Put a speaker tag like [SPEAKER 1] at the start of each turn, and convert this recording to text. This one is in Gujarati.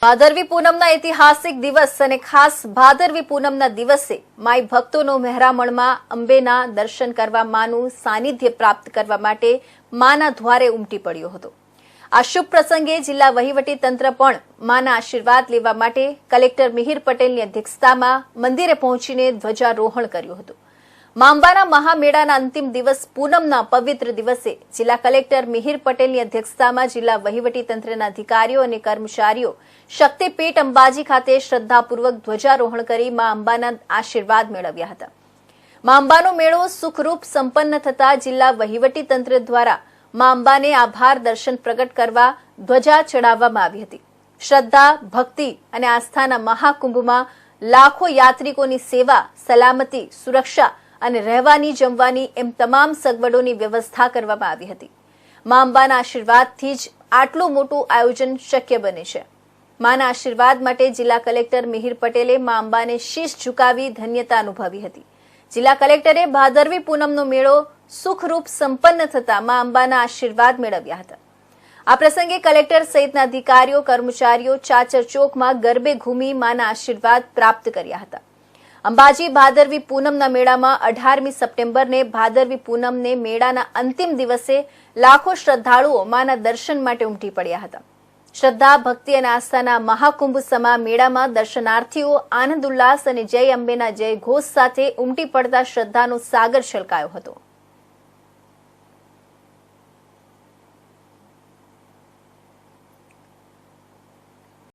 [SPEAKER 1] ભાદરવી પૂનમના ઐતિહાસિક દિવસ અને ખાસ ભાદરવી પૂનમના દિવસે માઈ ભક્તોનો મહેરામણમાં અંબેના દર્શન કરવા માનું સાનિધ્ય પ્રાપ્ત કરવા માટે માના દ્વારે ઉમટી પડ્યો હતો। આ શુભ પ્રસંગે જિલ્લા વહીવટી તંત્ર પણ માના આશીર્વાદ લેવા માટે કલેક્ટર મિહિર પટેલની અધ્યક્ષતામાં મંદિરે પહોંચીને ધ્વજારોહણ કર્યું હતું। મા અંબાના મહામેળાના અંતિમ દિવસ પૂનમના પવિત્ર દિવસે જિલ્લા કલેક્ટર મિહિર પટેલની અધ્યક્ષતામાં જિલ્લા વહીવટી તંત્રના અધિકારીઓ અને કર્મચારીઓ શક્તિપીઠ અંબાજી ખાતે શ્રદ્ધાપૂર્વક ધ્વજારોહણ કરી મા અંબાના આશીર્વાદ મેળવ્યા હતા। મા અંબાનો મેળો સુખરૂપ સંપન્ન થતા જિલ્લા વહીવટી તંત્ર દ્વારા મા અંબાને આભાર દર્શન પ્રગટ કરવા ધ્વજા ચડાવવામાં આવી હતી। શ્રદ્ધા, ભક્તિ અને આસ્થાના મહાકુંભમાં લાખો યાત્રિકોની સેવા, સલામતી, સુરક્ષા અને રહેવાની, જમવાની એમ તમામ સગવડોની વ્યવસ્થા કરવામાં આવી હતી। મા અંબાના આશીર્વાદથી જ આટલું મોટું આયોજન શક્ય બને છે। માના આશીર્વાદ માટે જિલ્લા કલેક્ટર મિહિર પટેલે મા અંબાને શીશ ઝુકાવી ધન્યતા અનુભવી હતી। જિલ્લા કલેક્ટરે ભાદરવી પૂનમનો મેળો સુખરૂપ સંપન્ન થતા મા અંબાના આશીર્વાદ મેળવ્યા હતા। આ પ્રસંગે કલેક્ટર સહિતના અધિકારીઓ, કર્મચારીઓ ચાચર ચોકમાં ગરબે ઘૂમી માના આશીર્વાદ પ્રાપ્ત કર્યા હતા। અંબાજી ભાદરવી પૂનમના મેળામાં 18મી સપ્ટેમ્બરને ભાદરવી પૂનમને મેળાના અંતિમ દિવસે લાખો શ્રદ્ધાળુઓ માના દર્શન માટે ઉમટી પડ્યા હતા। શ્રદ્ધા, ભક્તિ અને આસ્થાના મહાકુંભ સમા મેળામાં દર્શનાર્થીઓ આનંદ ઉલ્લાસ અને જય અંબેના જય ઘોષ સાથે ઉમટી પડતા શ્રદ્ધાનો સાગર છલકાયો હતો।